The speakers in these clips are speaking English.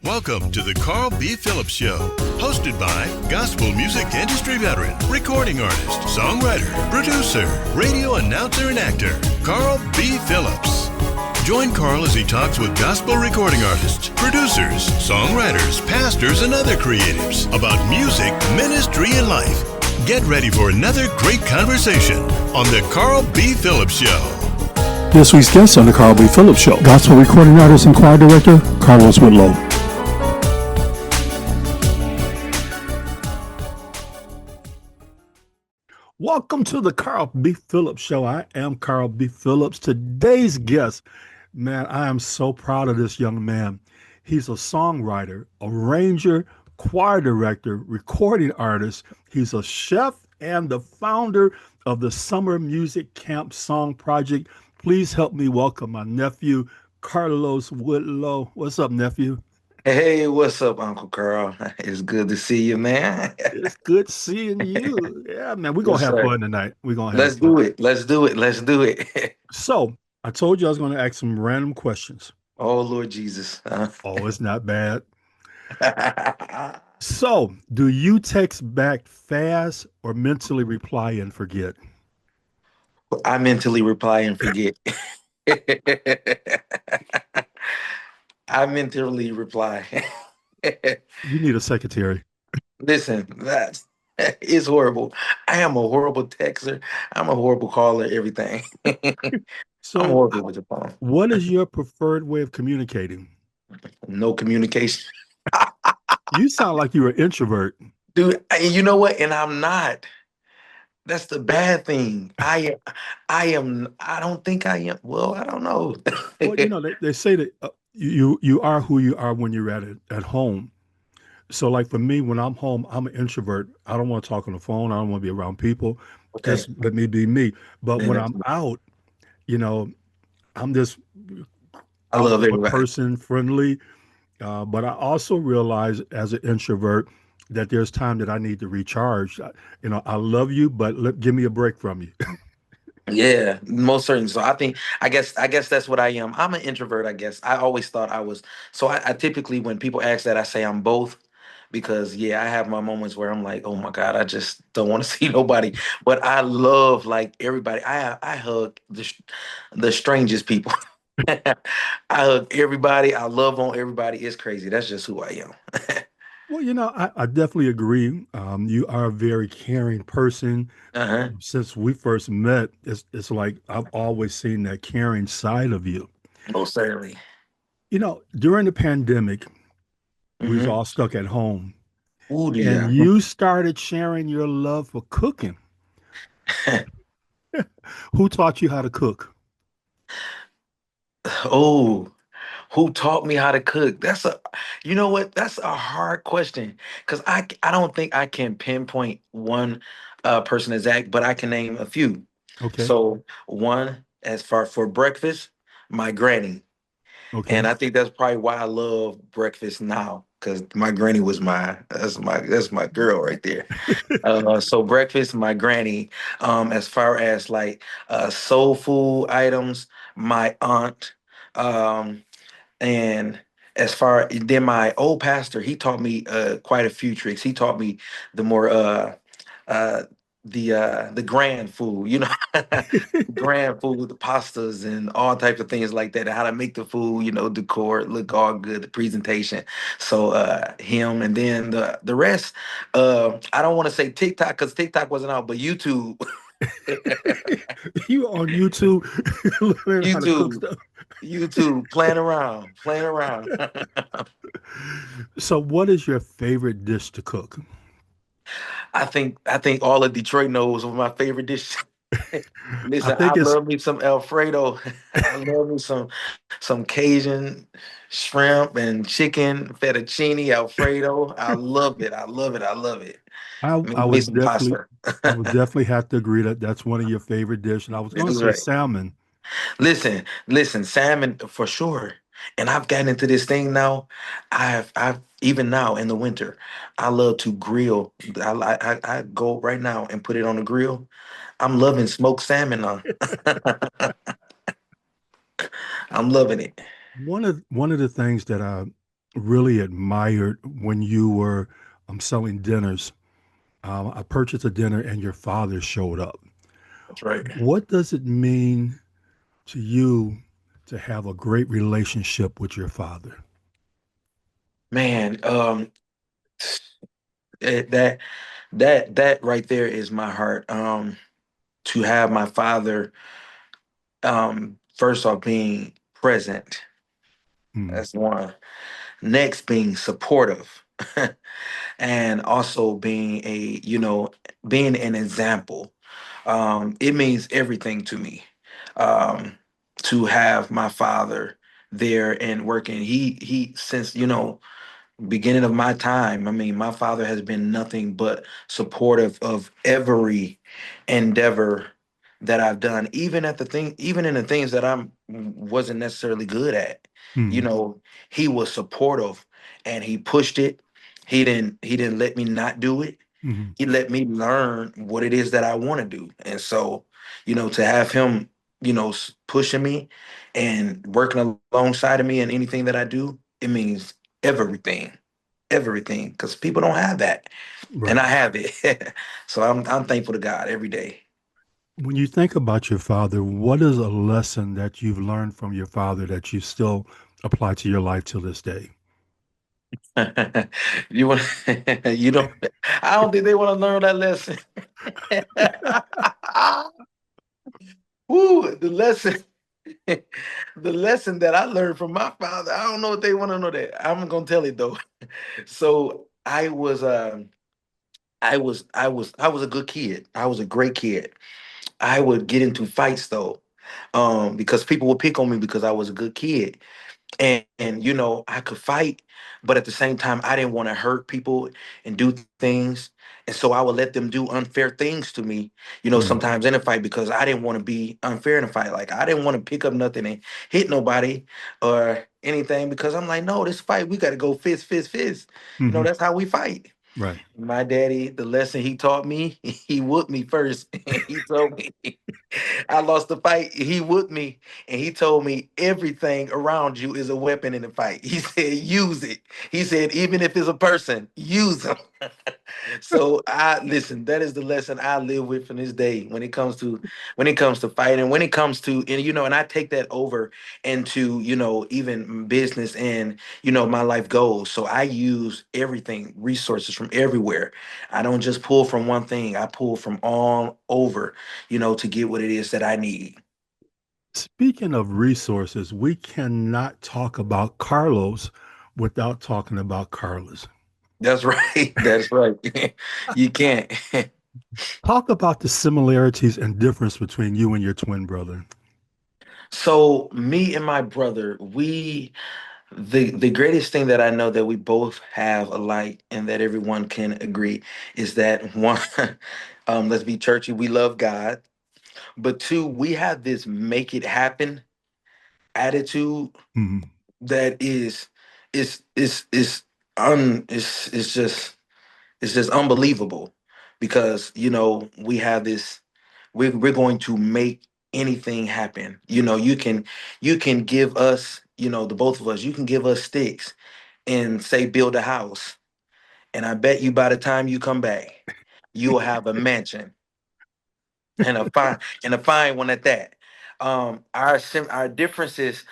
Welcome to the Carl B. Phillips Show, hosted by gospel music industry veteran, recording artist, songwriter, producer, radio announcer, and actor, Carl B. Phillips. Join Carl as he talks with gospel recording artists, producers, songwriters, pastors, and other creatives about music, ministry, and life. Get ready for another great conversation on the Carl B. Phillips Show. This week's guest on the Carl B. Phillips Show, gospel recording artist and choir director, Carlos Whitlow. Welcome to the Carl B. Phillips Show. I am Carl B. Phillips. Today's guest, man, I am so proud of this young man. He's a songwriter, arranger, choir director, recording artist. He's a chef and the founder of the Summer Music Camp Song Project. Please help me welcome my nephew, Carlos Whitlow. What's up, nephew? Hey, what's up, Uncle Carl? It's good to see you, man. It's good seeing you. Yeah, man, we're going to have fun tonight. We're going to have fun. Let's do it. So, I told you I was going to ask some random questions. Oh, Lord Jesus. Oh, it's not bad. So, do you text back fast or mentally reply and forget? I mentally reply and forget. I mentally reply. You need a secretary. Listen, that is horrible. I am a horrible texter. I'm a horrible caller, everything. So, I'm horrible with the phone. What is your preferred way of communicating? No communication. You sound like you're an introvert. Dude, you know what? And I'm not. That's the bad thing. I don't think I am. Well, I don't know. Well, you know, they say that you are who you are when you're at home. So like for me, when I'm home, I'm an introvert. I don't want to talk on the phone. I don't want to be around people. Okay. Just let me be me. But when I'm out, you know, I'm just I love everybody. Person, friendly. But I also realize as an introvert that there's time that I need to recharge. You know, I love you, but give me a break from you. Yeah, most certainly. So I guess that's what I am. I'm an introvert, I guess. I always thought I was. So I typically, when people ask that, I say I'm both. Because I have my moments where I'm like, oh my God, I just don't want to see nobody. But I love like everybody. I hug the strangest people. I hug everybody. I love on everybody. It's crazy. That's just who I am. Well, you know, I definitely agree. You are a very caring person. Uh-huh. Since we first met, it's like I've always seen that caring side of you. Most certainly. You know, during the pandemic, we was Mhm. all stuck at home. Ooh, yeah. And you started sharing your love for cooking. Who taught you how to cook? Oh, who taught me how to cook? You know what? That's a hard question because I don't think I can pinpoint one person exact, but I can name a few. Okay. So one, as far for breakfast, my granny. Okay. And I think that's probably why I love breakfast now, because my granny was that's my girl right there. So breakfast, my granny. As far as like soul food items, my aunt. Um, and as far then my old pastor, he taught me quite a few tricks. He taught me the more uh the grand food, grand food, the pastas and all types of things like that, and how to make the food, decor, look all good, the presentation. So him, and then the rest, I don't want to say TikTok because TikTok wasn't out, but YouTube. You on YouTube learning how to cook stuff. YouTube, playing around. So what is your favorite dish to cook? I think all of Detroit knows what my favorite dish. Listen, I it's love me some Alfredo. I love me some Cajun shrimp and chicken, fettuccine Alfredo. I love it. I Make would some definitely pasta. I would definitely have to agree that that's one of your favorite dishes. And I was going to That's say right. salmon. Listen, salmon for sure. And I've gotten into this thing now. I've even now in the winter, I love to grill. I go right now and put it on the grill. I'm loving smoked salmon now. I'm loving it. One of the things that really admired when you were selling dinners. I purchased a dinner and your father showed up. That's right. What does it mean to you to have a great relationship with your father? Man, that that right there is my heart. To have my father, first off being present. Mm, That's one. Next being supportive. And also being being an example. It means everything to me. Um, to have my father there and working. He since, beginning of my time. I mean, my father has been nothing but supportive of every endeavor that I've done, even in the things that I wasn't necessarily good at. You mm, know, he was supportive and he pushed it. He didn't let me not do it. mm. He let me learn what it is that I want to do. And so, to have him, pushing me and working alongside of me in anything that I do, it means everything, everything, because people don't have that, and Right. I have it. So I'm thankful to God every day. When you think about your father, what is a lesson that you've learned from your father that you still apply to your life till this day? You want you don't I don't think they want to learn that lesson. Woo, the lesson the lesson that I learned from my father. I don't know if they want to know that. I'm gonna tell it though. So I was a good kid. I was a great kid. I would get into fights though, because people would pick on me because I was a good kid. And I could fight, but at the same time I didn't want to hurt people and do things, and so I would let them do unfair things to me, Mm, sometimes in a fight, because I didn't want to be unfair in a fight. Like, I didn't want to pick up nothing and hit nobody or anything, because I'm like, no, this fight, we got to go fist, fist, fist. hmm. That's how we fight. Right. My daddy, the lesson he taught me, he whooped me first. He told me I lost the fight. He whooped me and he told me everything around you is a weapon in the fight. He said, use it. He said, even if it's a person, use them. So I listen, that is the lesson I live with from this day when it comes to fighting, when it comes to, and I take that over into, even business and my life goals. So I use everything, resources from everywhere. I don't just pull from one thing. I pull from all over, to get what it is that I need. Speaking of resources, we cannot talk about Carlos without talking about Carlos. That's right. That's right. You can't. Talk about the similarities and difference between you and your twin brother. So me and my brother, the greatest thing that I know that we both have alike and that everyone can agree is that one, let's be churchy, we love God, but two, we have this make it happen attitude Mhm. that is it's just unbelievable, because we have this, we're going to make anything happen. You can give us, the both of us, you can give us sticks and say build a house, and I bet you by the time you come back you will have a mansion, and a fine one at that. Our differences,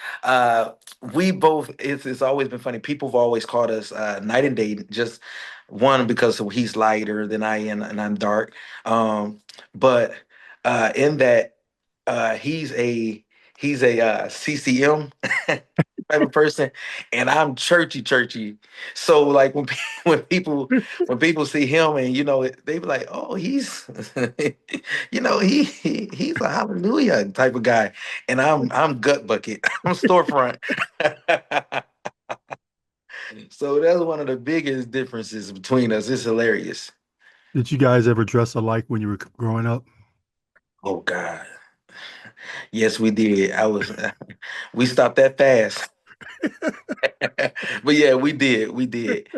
we both, it's always been funny. People have always called us night and day. Just one, because he's lighter than I am and I'm dark. But in that, he's a CCM type of person, and I'm churchy, churchy. So like when when people see him, and they be like, oh, he's he's a hallelujah type of guy, and I'm gut bucket. I'm storefront. So that's one of the biggest differences between us. It's hilarious. Did you guys ever dress alike when you were growing up? Oh God, yes, we did. We stopped that fast. But yeah, we did.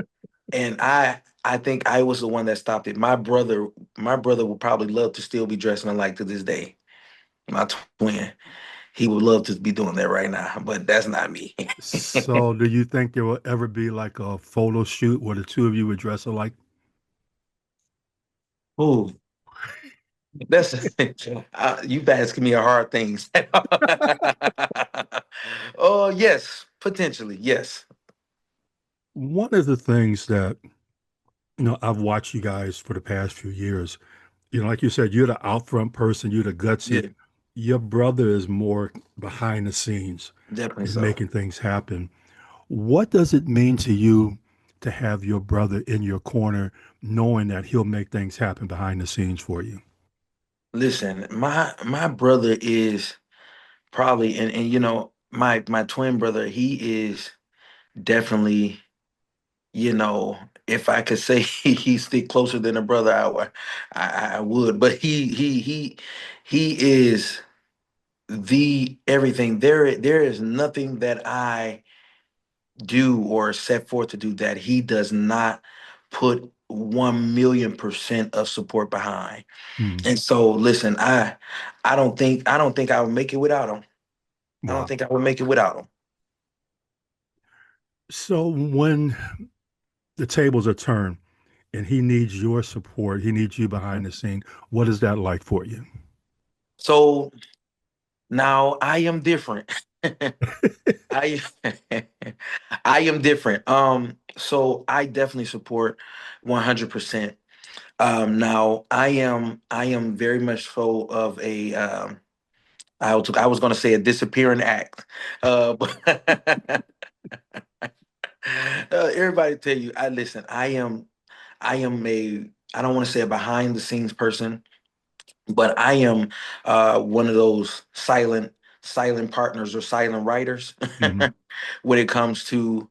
And I think I was the one that stopped it. My brother would probably love to still be dressing alike to this day. My twin. he would love to be doing that right now, but that's not me. So, do you think there will ever be like a photo shoot where the two of you would dress alike? Oh, that's you asking me a hard things. Oh yes, potentially yes. One of the things that, I've watched you guys for the past few years, like you said, you're the out front person, you're the gutsy. Yeah, Your brother is more behind the scenes definitely and so. making things happen. What does it mean to you to have your brother in your corner, knowing that he'll make things happen behind the scenes for you? Listen, my brother is probably, and my twin brother, he is definitely, if I could say he stick closer than a brother, I would. But he is the everything. There is nothing that I do or set forth to do that he does not put 1,000,000% of support behind. Hmm. And so, listen, I don't think I would make it without him. I don't Wow. think I would make it without him. So when the tables are turned and he needs your support, he needs you behind the scene, what is that like for you? So now I am different. I I am different. So I definitely support 100%. Now I am very much so of a I was going to say a disappearing act. But everybody tell you, I listen. I am I don't want to say a behind the scenes person, but I am one of those silent partners or silent writers Hmm. when it comes to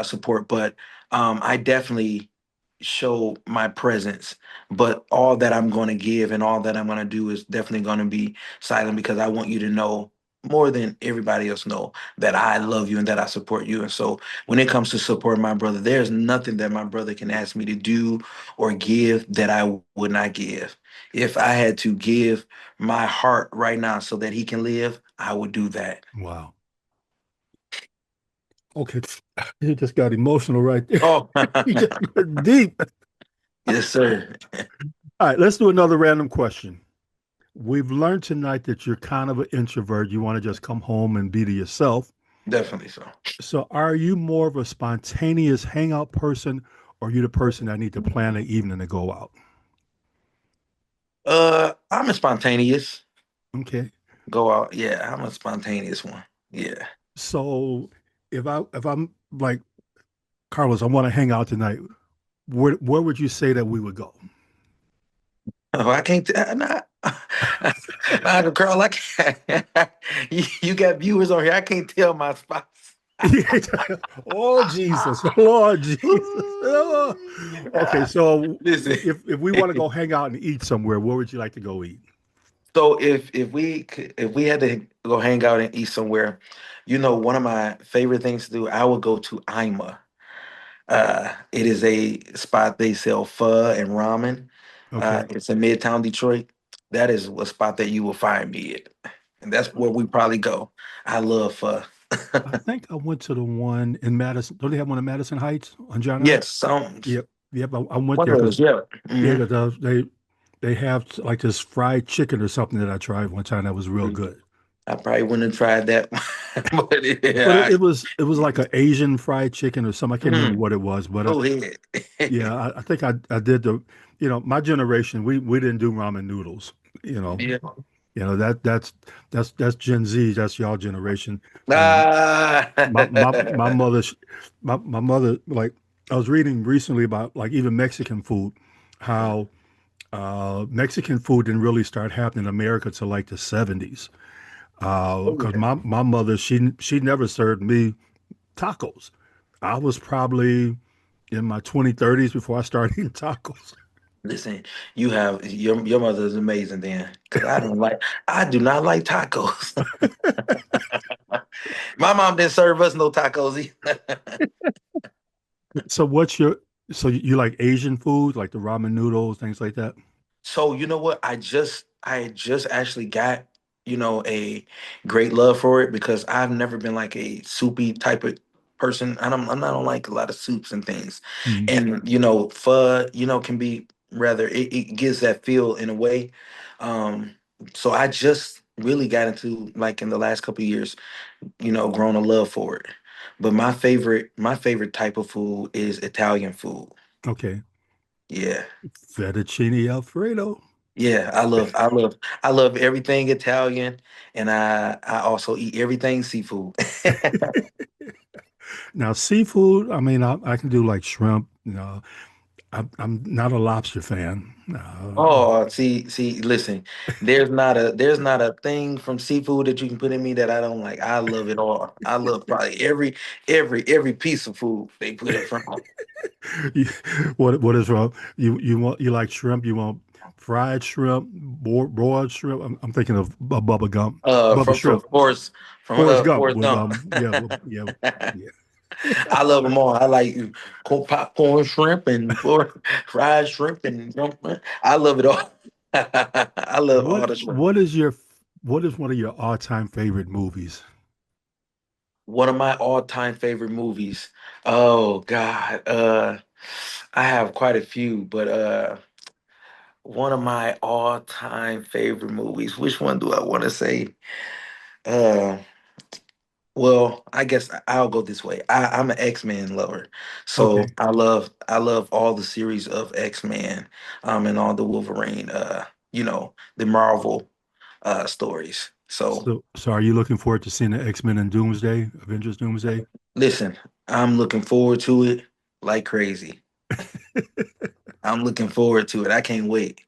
support. But I definitely show my presence. But all that I'm going to give and all that I'm going to do is definitely going to be silent because I want you to know more than everybody else know that I love you and that I support you. And so when it comes to supporting my brother, there's nothing that my brother can ask me to do or give that I would not give. If I had to give my heart right now so that he can live, I would do that. Wow. Okay. You just got emotional right there. Oh, You just got deep. yes, sir. All right, let's do another random question. We've learned tonight that you're kind of an introvert. You want to just come home and be to yourself. Definitely so. So, are you more of a spontaneous hangout person, or are you the person that need to plan an evening to go out? I'm a spontaneous. Okay. Go out. Yeah, I'm a spontaneous one. Yeah. So, if I'm like Carlos, I want to hang out tonight. Where would you say that we would go? Oh, I can't. Nah. Girl, I can't. You got viewers on here. I can't tell my spots. Oh Jesus, Lord Jesus. Oh. Okay, Ah, so listen. if we want to go hang out and eat somewhere, where would you like to go eat? So if we had to go hang out and eat somewhere, one of my favorite things to do, I would go to Ima. It is a spot they sell pho and ramen. Okay. It's in Midtown Detroit. That is a spot that you will find me at, and that's where we probably go. I love pho. I think I went to the one in Madison. Don't they have one in Madison Heights on John L? Yes, some Yep. Yep. I went one there of because those. Yeah. yeah, Hmm. 'cause, they have like this fried chicken or something that I tried one time that was real good. I probably wouldn't have tried that, but But yeah. it was like an Asian fried chicken or something. I can't remember Mm, what it was, but go ahead. yeah, I think I did my generation, we didn't do ramen noodles. You know, Yeah. that's Gen Z, that's y'all generation. Ah. My my mother, like, I was reading recently about like even Mexican food, how Mexican food didn't really start happening in America till like the 70s. Oh, Because yeah. my mother, she never served me tacos. I was probably in my 30s before I started eating tacos. Listen, your mother is amazing then, because I do not like tacos. My mom didn't serve us no tacos either. So you like Asian food, like the ramen noodles, things like that? So you know what? I just actually got. a great love for it because I've never been like a soupy type of person. I don't like a lot of soups and things. Mm. And pho, can be rather it gives that feel in a way. Um, so I just really got into like in the last couple of years, grown a love for it. But my favorite type of food is Italian food. Okay. Yeah. Fettuccine Alfredo. Yeah, I love everything Italian, and I also eat everything seafood. Now, seafood, I mean, I can do like shrimp. I'm not a lobster fan. Oh, see, listen, there's not a thing from seafood that you can put in me that I don't like. I love it all. I love probably every piece of food they put it from. you- what is wrong? You like shrimp? You want fried shrimp, broiled shrimp? I'm thinking of Bubba Gump, Bubba From Shrimp, Forrest Gump Forrest with Gump. yeah, yeah, yeah. I love them all. I like popcorn shrimp and fried shrimp and I love it all. I love What all the shrimp. what is your what is one of your all-time favorite movies? One of my all-time favorite movies. Oh God. I have quite a few, but one of my all-time favorite movies. Which one do I want to say? Uh well, I guess I'll go this way. I'm an X-Men lover. So Okay, I love all the series of X-Men, and all the Wolverine, the Marvel stories. So so are you looking forward to seeing the X-Men and Doomsday, Avengers Doomsday? listen, I'm looking forward to it like crazy. I'm looking forward to it. I can't wait.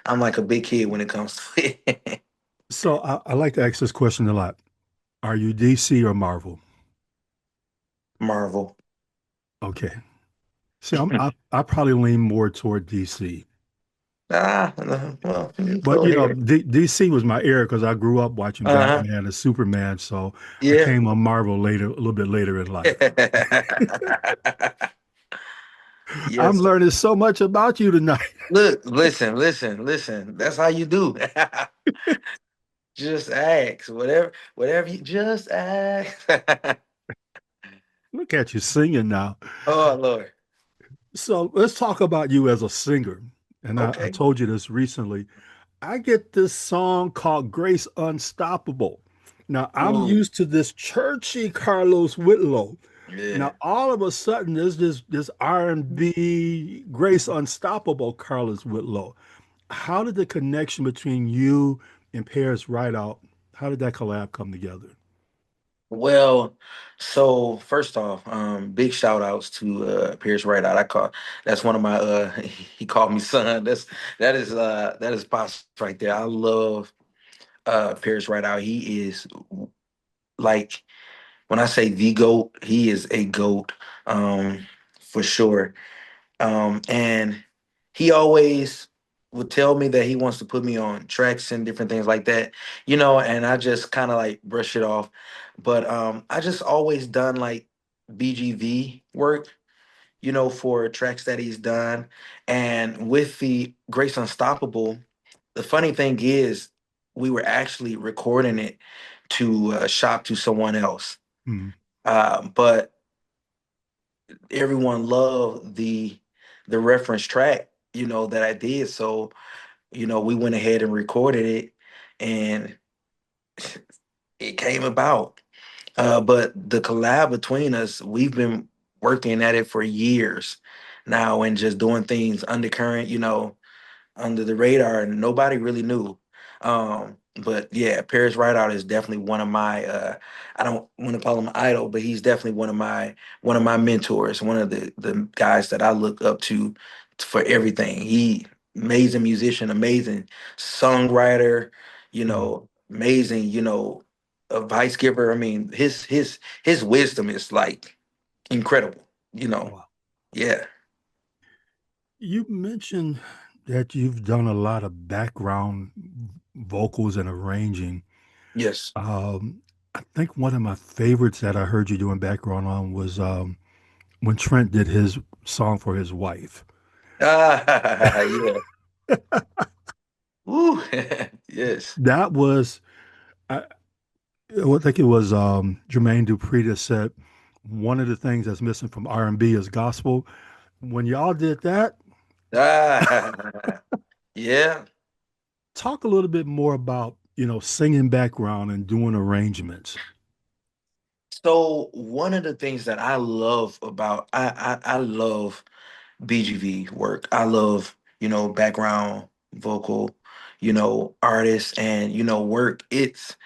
I'm like a big kid when it comes to it. So I like to ask this question a lot. Are you DC or Marvel? Marvel. Okay. See, I probably lean more toward DC. Well, But go ahead. DC was my era because I grew up watching Uh-huh. Batman and Superman, so I Yeah. came on Marvel later, a little bit later in life. I'm Yes. learning so much about you tonight. Look, listen. That's how you do. Just ask. Whatever you just ask. Look at you singing now. Oh Lord. So let's talk about you as a singer. And I Okay. told you this recently. I get this song called Grace Unstoppable. Now I'm Ooh. used to this churchy Carlos Whitlow. Yeah. Now all of a sudden there's this R&B Grace Unstoppable Carlos Whitlow. How did the connection between you and Paris Rideout, how did that collab come together? Well, so first off, big shout outs to Pierce Right Out. That's one of my he called me son. That is pops right there. I love Pierce Right Out. He is like when I say the GOAT, he is a GOAT, for sure. And he always would tell me that he wants to put me on tracks and different things like that, and I just kind of like brush it off. But I just always done like BGV work, for tracks that he's done. And with the Grace Unstoppable, the funny thing is we were actually recording it to shop to someone else. Hmm. But everyone loved the reference track, that I did. So, we went ahead and recorded it and it came about. But the collab between us, we've been working at it for years now and just doing things undercurrent, under the radar and nobody really knew. But yeah, Paris Rideout is definitely one of my I don't want to call him idol, but he's definitely one of my mentors, one of the guys that I look up to for everything. He amazing musician, amazing songwriter, Hmm. amazing, advice giver. I mean, his wisdom is like incredible, you know. Wow. Yeah. You mentioned that you've done a lot of background vocals and arranging. Yes. I think one of my favorites that I heard you doing background on was when Trent did his song for his wife. Yeah. Woo. Yes. That was, I, I think it was Jermaine Dupri that said one of the things that's missing from R&B is gospel. When y'all did that, Ah, yeah. talk a little bit more about, singing background and doing arrangements. So one of the things that I love about I love BGV work. I love, background vocal, artists and work. It's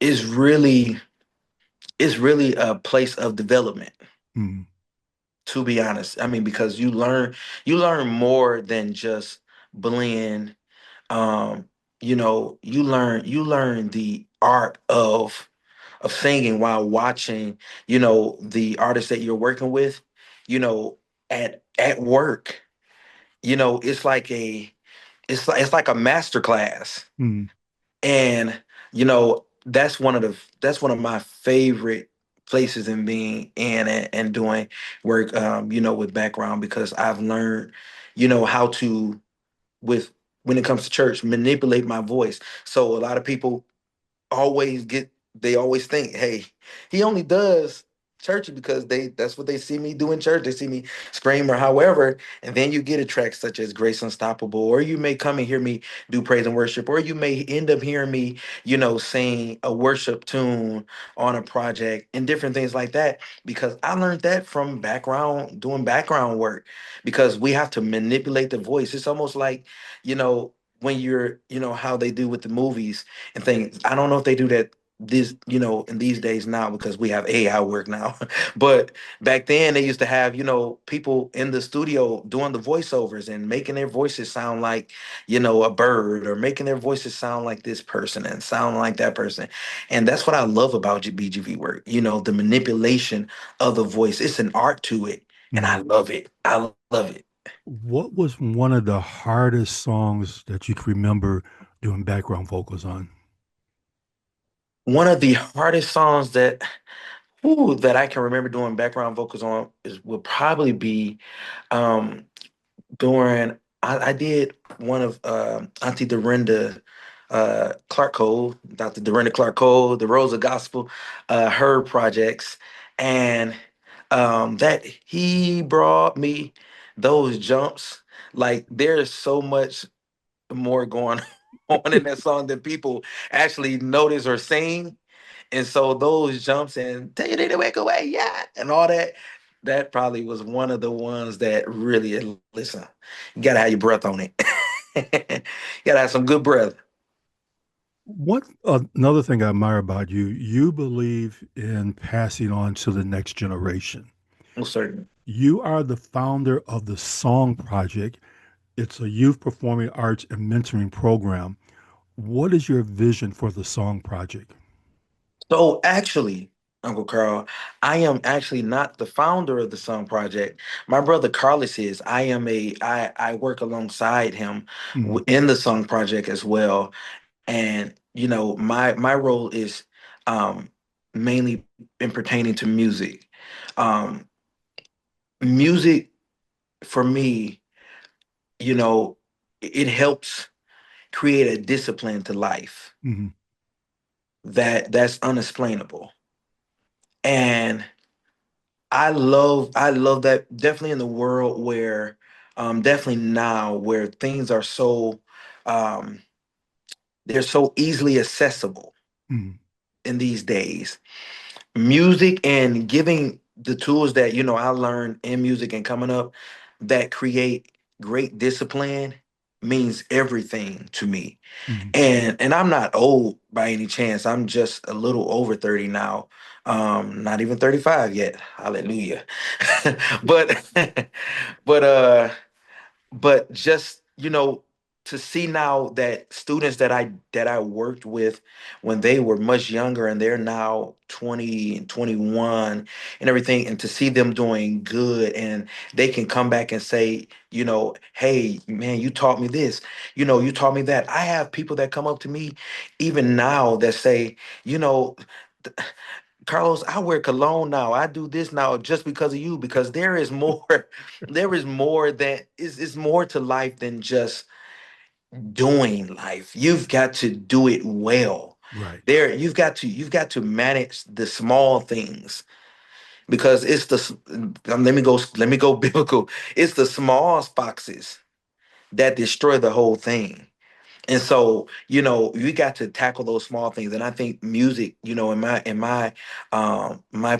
really it's really a place of development, Mm, to be honest. I mean, because you learn more than just blend. Um, you learn the art of singing while watching, the artist that you're working with, you know, at work. It's like it's like a master class. mm, And that's one of my favorite places in being in and doing work, with background, because I've learned, how to, with when it comes to church, manipulate my voice. So a lot of people they always think, hey, he only does church because that's what they see me do in church. They see me scream or however, and then you get a track such as Grace Unstoppable, or you may come and hear me do praise and worship, or you may end up hearing me, sing a worship tune on a project and different things like that, because I learned that from doing background work, because we have to manipulate the voice. It's almost like, when you're, how they do with the movies and things. I don't know if they do that in these days now, because we have AI work now. But back then they used to have, people in the studio doing the voiceovers and making their voices sound like, a bird, or making their voices sound like this person and sound like that person. And that's what I love about BGV work, the manipulation of the voice. It's an art to it. And I mm. love it. I love it. What was one of the hardest songs that you can remember doing background vocals on? One of the hardest songs that I can remember doing background vocals on will probably be, um, during I did one of Auntie Dorinda Clark Cole, Dr. Dorinda Clark Cole, the Rose of Gospel, her projects, and that he brought me those jumps. Like, there's so much more going on in that song than people actually notice or sing. And so those jumps and tell you to wake away, yeah, and all that, that probably was one of the ones that really, listen, you gotta have your breath on it. You gotta have some good breath. Another thing I admire about you, you believe in passing on to the next generation. Most certainly. You are the founder of the Song Project. It's a youth performing arts and mentoring program. What is your vision for the Song Project? So actually, Uncle Carl, I am actually not the founder of the Sun Project. My brother Carlos is. I work alongside him Mm, in the Song Project as well. And my role is, um mainly in pertaining to music. Um Music for me, you know, it helps create a discipline to life mm, that's unexplainable. And I love that, definitely in the world where, definitely now, where things are so, um they're so easily accessible mm, in these days. Music and giving the tools that, I learned in music and coming up, that create great discipline, means everything to me. mm. And I'm not old by any chance. I'm just a little over 30 now. Not even 35 yet. Hallelujah. But but just, to see now that students that I worked with when they were much younger, and they're now 20 and 21 and everything, and to see them doing good, and they can come back and say, hey man, you taught me this, you taught me that. I have people that come up to me even now that say, you know Carlos, I wear cologne now. I do this now just because of you, because there is more, there is more that is more to life than just doing life. You've got to do it well. Right. There, you've got to manage the small things because it's let me go biblical. It's the small foxes that destroy the whole thing. And so, you got to tackle those small things. And I think music, in my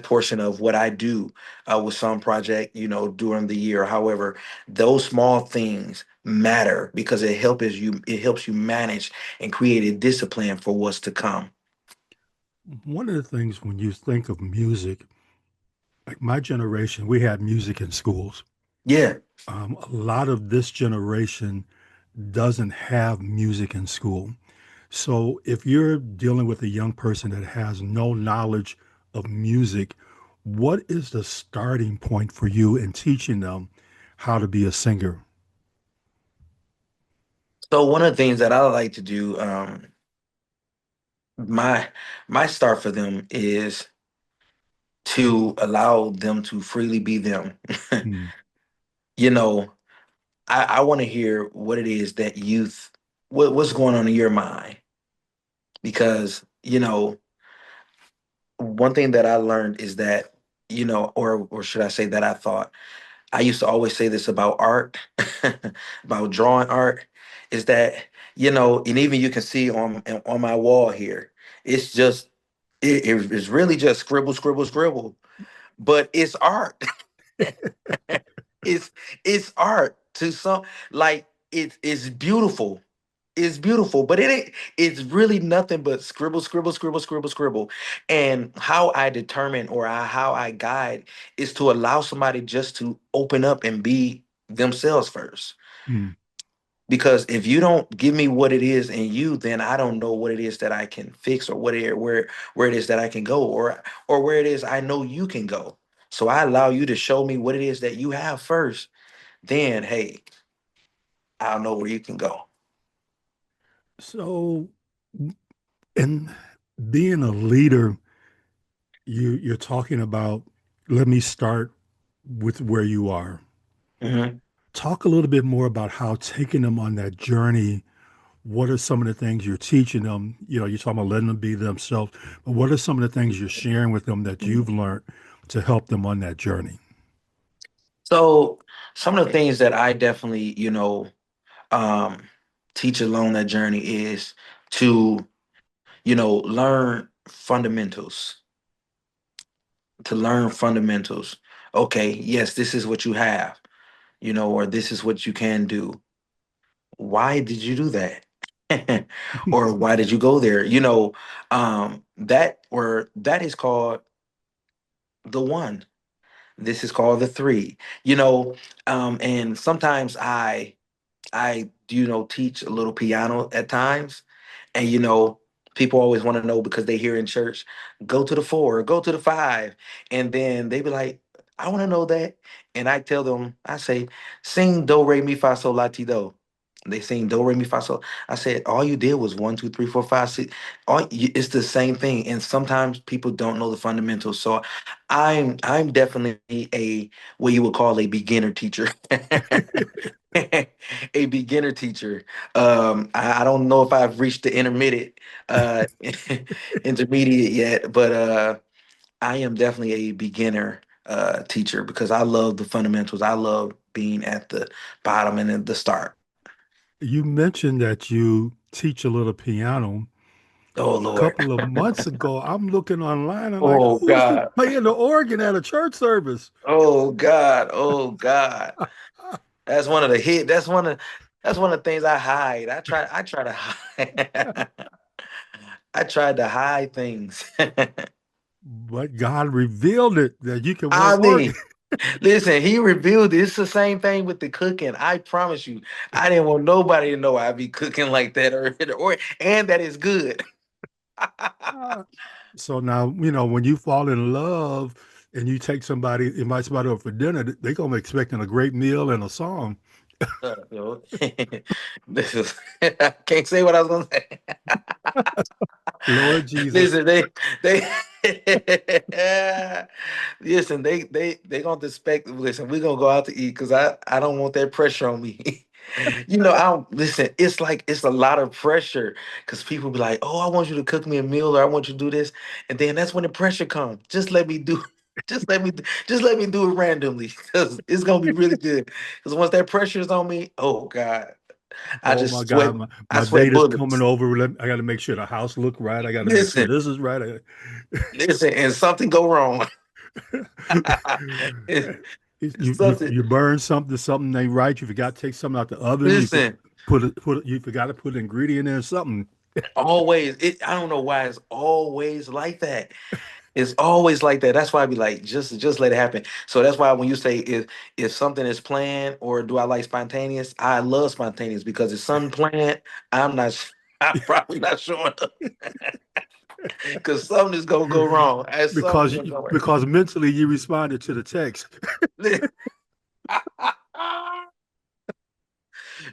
portion of what I do with some project, during the year. However, those small things matter because it helps you manage and create a discipline for what's to come. One of the things when you think of music, like my generation, we had music in schools. Yeah. A lot of this generation doesn't have music in school. So if you're dealing with a young person that has no knowledge of music, what is the starting point for you in teaching them how to be a singer? So one of the things that I like to do, my my start for them is to allow them to freely be them. Hmm. you know, I want to hear what it is that what's going on in your mind because one thing that I learned is that or should I say that I used to always say this about art, about drawing art, is that and even you can see on my wall here, it's just it's really just scribble, scribble, scribble, but it's art. it's it's art to some, like it's beautiful. It's beautiful, but it ain't. It's really nothing but scribble, scribble, scribble, scribble, scribble. And how I determine or how I guide is to allow somebody just to open up and be themselves first. Hmm. Because if you don't give me what it is in you, then I don't know what it is that I can fix or where it is that I can go or where it is I know you can go. So I allow you to show me what it is that you have first. Then hey, I'll know where you can go. So, in being a leader, you're talking about, let me start with where you are. Mhm. Talk a little bit more about how taking them on that journey. What are some of the things you're teaching them? You're talking about letting them be themselves, but what are some of the things you're sharing with them that you've learned to help them on that journey? So some of the things that I definitely, um, teach along that journey is to, learn fundamentals. To learn fundamentals. Okay, yes, this is what you have, or this is what you can do. Why did you do that? Or why did you go there? That is called the one. This is called the three. And sometimes I teach a little piano at times, and people always want to know because they hear in church, go to the four, go to the five, and then they be like, I want to know that, and I tell them, I say, sing do re mi fa sol la ti do. They sing do re mi fa sol. I said, all you did was one, two, three, four, five, six. It's the same thing, and sometimes people don't know the fundamentals. So I'm definitely a what you would call a beginner teacher. A beginner teacher. I don't know if I've reached the intermediate, uh, intermediate yet, but I am definitely a beginner teacher because I love the fundamentals. I love being at the bottom and at the start. You mentioned that you teach a little piano. Oh A Lord. couple of months ago, I'm looking online and like, Oh who's God. playing the organ at a church service? Oh God. Oh God. That's one of the hit. That's one of the things I hide. I try to hide. I tried to hide things. But God revealed it that you can work I organ. mean, listen, he revealed it. It's the same thing with the cooking. I promise you, I didn't want nobody to know I be cooking like that or and that is good. So now, when you fall in love and you invite somebody over for dinner, they're going to be expecting a great meal and a song. Yo, this is I can't say what I was gonna say. Lord Jesus. Listen, they listen, they gonna expect listen, we're gonna go out to eat because I don't want that pressure on me. I don't listen. It's like it's a lot of pressure because people be like, "Oh, I want you to cook me a meal, or I want you to do this," and then that's when the pressure comes. Just let me do, just let me do it randomly because it's gonna be really good. Because once that pressure is on me, oh God, I Oh my just sweat. God, I my sweat date is coming bullets. over. I got to make sure the house look right. I got to make sure Listen, this is right. listen, and something go wrong. You Something. you burn something, something ain't right. You forgot to take something out the oven. Listen, You forgot to put an ingredient in something. always. I don't know why it's always like that. It's always like that. That's why I be like, just let it happen. So that's why when you say if something is planned or do I like spontaneous, I love spontaneous because if something planned, I'm not. I'm probably not showing up because something is gonna go wrong. And something is gonna go wrong. Because mentally you responded to the text.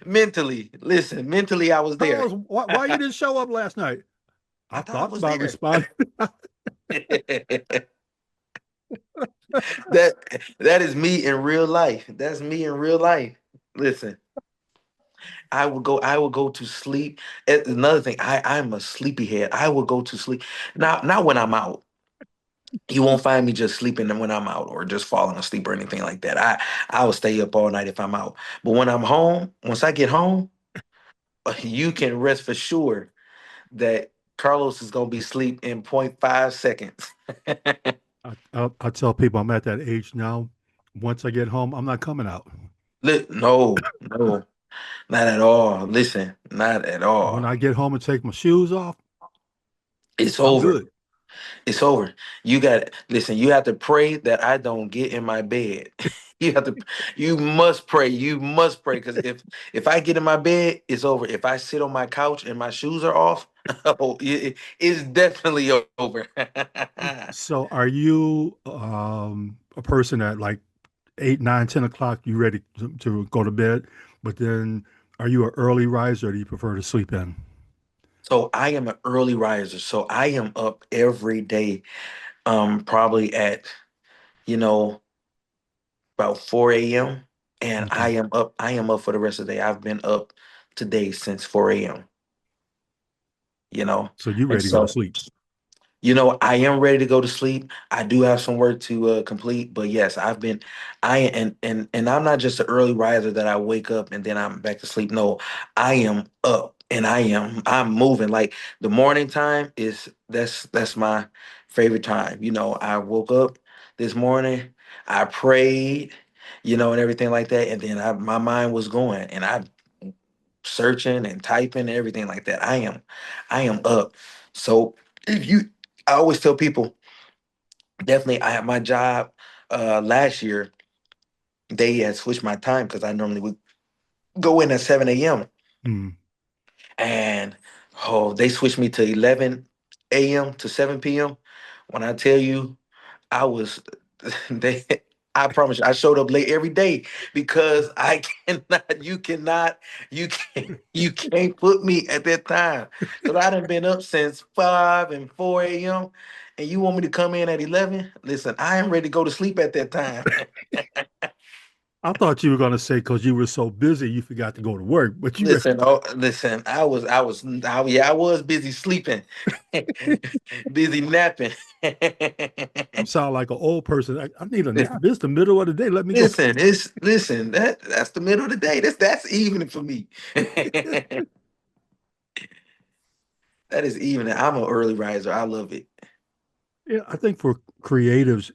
Mentally, listen. Mentally, I was there. Carlos, why you didn't show up last night? I I thought I thought was about there. responding. that that is me in real life. That's me in real life. Listen, I will go to sleep. Another thing, I'm a sleepyhead. I will go to sleep. Now, not when I'm out. You won't find me just sleeping when I'm out or just falling asleep or anything like that. I will stay up all night if I'm out. But when I'm home, once I get home, you can rest for sure that Carlos is gonna be asleep in point five seconds. I tell people I'm at that age now. Once I get home, I'm not coming out. No, no, not at all. Listen, not at When all. I get home and take my shoes off, It's I'm over. good. It's over. You got listen, you have to pray that I don't get in my bed. You have to you must pray. You must pray. Because if I get in my bed, it's over. If I sit on my couch and my shoes are off, oh, it's definitely over. So are you a person that like 8, 9, 10 o'clock, you ready to go to bed, but then are you an early riser or do you prefer to sleep in? So I am an early riser. So I am up every day, probably at, you know, about 4 a.m. And Okay. I am up for the rest of the day. I've been up today since 4 a.m. you know. So you And ready to go to so, sleep. I am ready to go to sleep. I do have some work to complete, but yes, and I'm not just an early riser that I wake up and then I'm back to sleep. No, I am up and I'm moving. Like the morning time that's my favorite time. I woke up this morning, I prayed, and everything like that, and then my mind was going, and I searching and typing and everything like that. I am up. So if you I always tell people, definitely I had my job last year, they had switched my time because I normally would go in at 7 a.m. Mm. and they switched me to 11 a.m. to 7 p.m. When I tell you I was they I promise you I showed up late every day because I cannot you can't put me at that time because I done been up since 5 and 4 a.m. and you want me to come in at 11. Listen, I am ready to go to sleep at that time. I thought you were going to say because you were so busy you forgot to go to work, but you were, Listen, yeah, I was busy sleeping, busy napping. you sound like an old person. I need a nap. It's the middle of the day. Let me go. That's the middle of the day. That's evening for me. That is evening. I'm an early riser. I love it. Yeah, I think for creatives,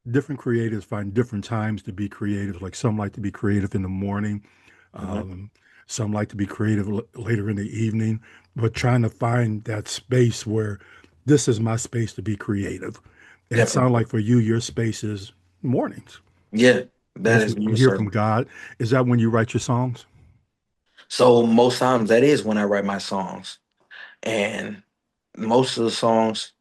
different creatives find different times to be creative. Like some like to be creative in the morning, Mhm. um, some like to be creative later in the evening, but trying to find that space where this is my space to be creative. And it sounds Definitely. like for you, your space is mornings. Yeah, that That's is when you most hear from certainly. God. Is that when you write your songs? So most times that is when I write my songs, and most of the songs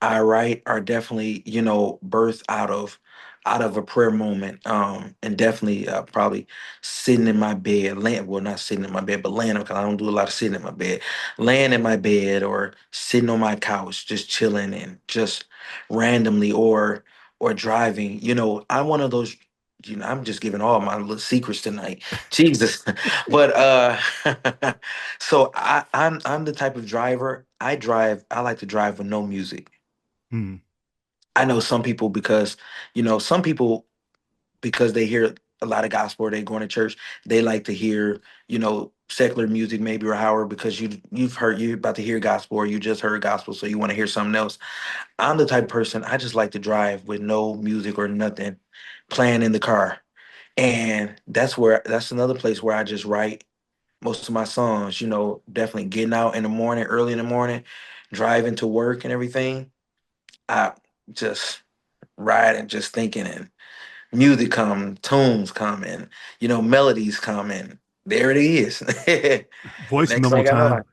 I write are definitely, birthed out of a prayer moment. And definitely probably sitting in my bed, laying, well, not sitting in my bed, but laying because I don't do a lot of sitting in my bed, laying in my bed or sitting on my couch, just chilling and just randomly or driving. I'm one of those I'm just giving all my little secrets tonight. Jesus. But so I'm the type of driver. I like to drive with no music. Mm. I know some people because, some people because they hear a lot of gospel or they going to church, they like to hear, secular music maybe or however because you're about to hear gospel or you just heard gospel, so you want to hear something else. I'm the type of person I just like to drive with no music or nothing playing in the car. And that's another place where I just write most of my songs, definitely getting out in the morning, early in the morning, driving to work and everything. I just ride and just thinking and music come, tunes come and melodies come and there it is. Voice Next memo thing I know, time.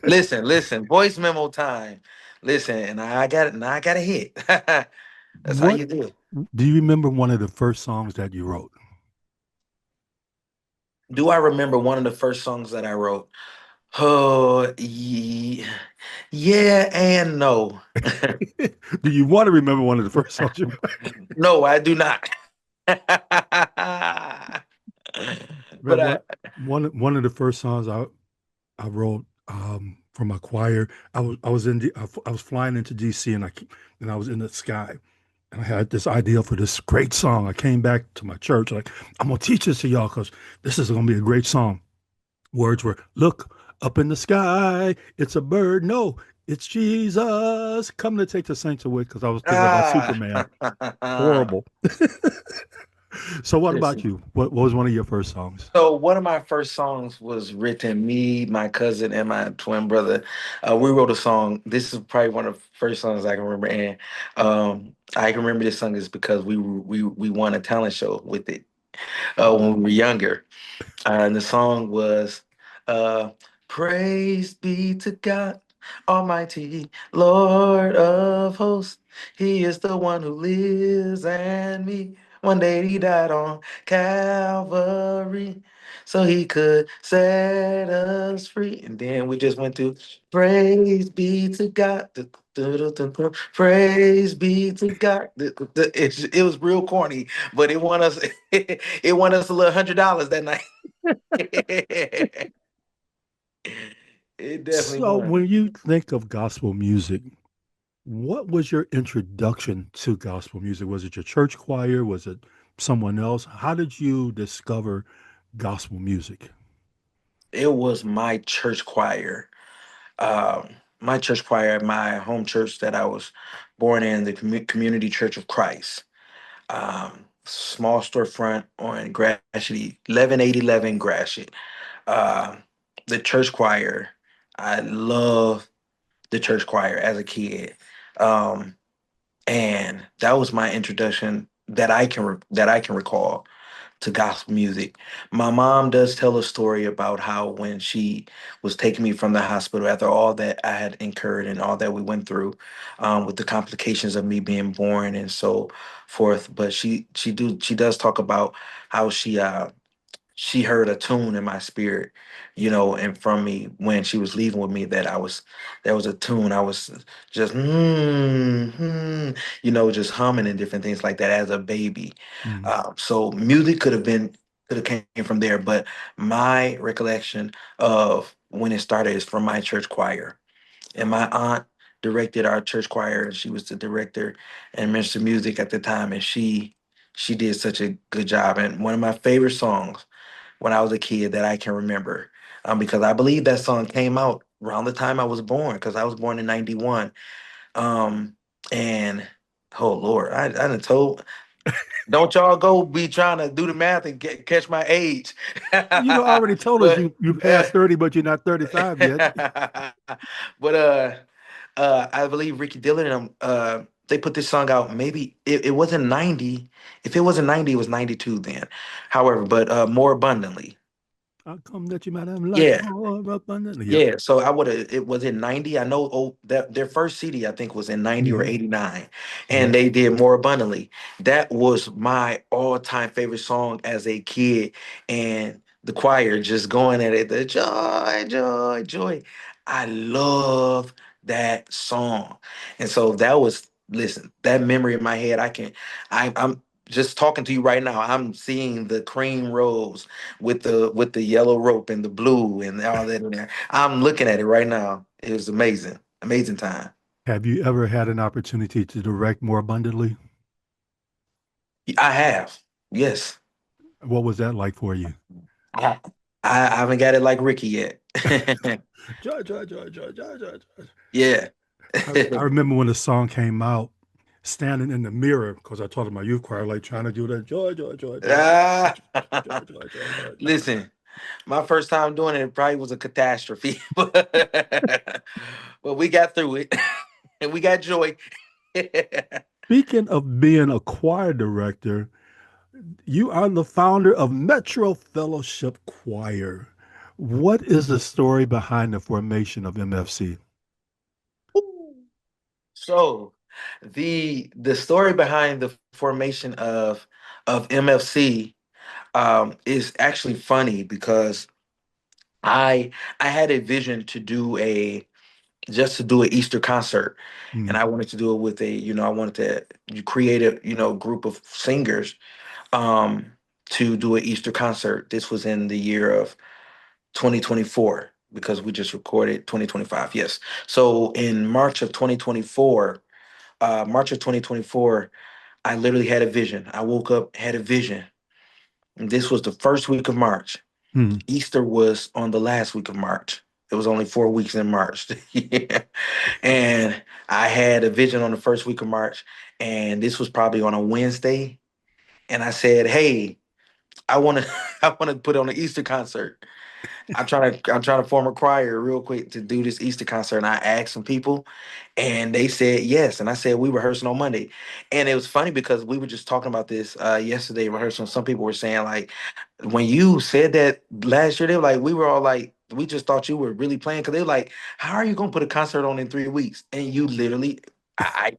listen, voice memo time. Listen, and I got it, and I got a hit. That's how What you do it. do you remember one of the first songs that you wrote? Do I remember one of the first songs that I wrote? Oh, yeah and no. Do you want to remember one of the first songs you No, I do not. man, But what one of the first songs I wrote for my choir. I was flying into DC and I was in the sky and I had this idea for this great song. I came back to my church like I'm gonna teach this to y'all because this is gonna be a great song. Words were look up in the sky, it's a bird. No, it's Jesus coming to take the saints away because I was thinking about Superman. ah, Horrible. So what about listen. you? What was one of your first songs? So one of my first songs was written me, my cousin, and my twin brother. We wrote a song. This is probably one of the first songs I can remember, and I can remember this song is because we won a talent show with it when we were younger. And the song was uh, Praise be to God, Almighty, Lord of hosts. He is the one who lives and me. One day he died on Calvary so he could set us free. And then we just went through Praise be to God. Praise be to God. It was real corny, but it won us it won us a little $100 that night. It definitely So won. when you think of gospel music, what was your introduction to gospel music? Was it your church choir? Was it someone else? How did you discover gospel music? It was my church choir. My church choir at my home church that I was born in, the Community Church of Christ. Small storefront on Gratiot, 11811 Gratiot. Uh, the church choir, I love the church choir as a kid. Um, and that was my introduction that I can recall to gospel music. My mom does tell a story about how when she was taking me from the hospital after all that I had incurred and all that we went through with the complications of me being born and so forth. But she does talk about how she heard a tune in my spirit, and from me when she was leaving with me there was a tune. I was just just humming and different things like that as a baby. Mm. So music could have came from there, but my recollection of when it started is from my church choir. And my aunt directed our church choir, and she was the director and minister of music at the time, and she did such a good job. And one of my favorite songs when I was a kid that I can remember. Because I believe that song came out around the time I was born, because I was born in 91. And oh Lord, I done told, don't y'all go be trying to do the math and catch my age. You already told us but you passed 30, but you're not 35 yet. but I believe Ricky Dillon and them, they put this song out. Maybe it wasn't 90. If it wasn't 90, it was 92 then. However, but more abundantly. How come that you might have life Yeah. more abundantly? Yeah. Yeah, so I would have. It was in 90. I know that their first CD I think was in 90 or Hmm. 89, Yeah. and they did More Abundantly. That was my all-time favorite song as a kid, and the choir just going at it, the joy, joy, joy. I love that song, and so that was listen. That memory in my head, I'm just talking to you right now, I'm seeing the cream rose with the yellow rope and the blue and all that in there. I'm looking at it right now. It was amazing, amazing time. Have you ever had an opportunity to direct more abundantly? I have, yes. What was that like for you? I, I haven't got it like Ricky yet. Joy, joy, joy, joy, joy, joy, joy. Yeah. I remember when the song came out, standing in the mirror, because I taught in my youth choir, like trying to do that joy, joy, joy, joy, joy, Ah, joy, joy, joy, joy. listen, my first time doing it probably was a catastrophe, but we got through it and we got joy. Speaking of being a choir director, you are the founder of Metro Fellowship Choir. What is the story behind the formation of MFC? So the story behind the formation of MFC is actually funny because I had a vision to do a just to do an Easter concert, and Mm, I wanted to do it with I wanted to create a group of singers um to do an Easter concert. This was in the year of 2024 because we just recorded 2025. Yes. So in March of 2024, I literally had a vision. I woke up, had a vision. And this was the first week of March. mm, Easter was on the last week of March. It was only 4 weeks in March. Yeah. And I had a vision on the first week of March, and this was probably on a Wednesday. And I said, "Hey, I want to, I want to put on an Easter concert. I'm trying to form a choir real quick to do this Easter concert." And I asked some people, and they said yes. And I said we rehearsing on Monday, and it was funny because we were just talking about this yesterday rehearsal. Some people were saying like, when you said that last year, they were like, we were all like, we just thought you were really playing because they were like, how are you gonna put a concert on in 3 weeks? And you literally, I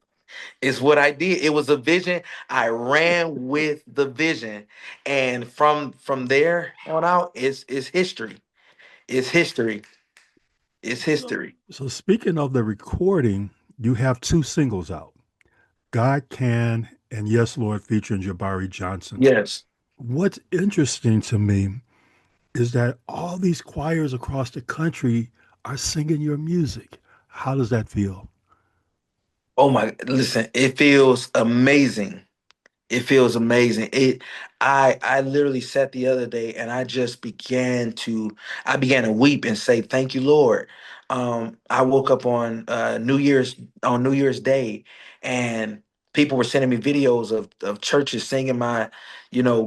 it's what I did. It was a vision. I ran with the vision, and from there on out, it's history. It's history. It's So, history. so speaking of the recording, you have two singles out, God Can and Yes, Lord, featuring Jabari Johnson. Yes. What's interesting to me is that all these choirs across the country are singing your music. How does that feel? Oh my, listen, it feels amazing. It feels amazing. I literally sat the other day and I began to weep and say, "Thank you, Lord." I woke up on New Year's Day, and people were sending me videos of churches singing my,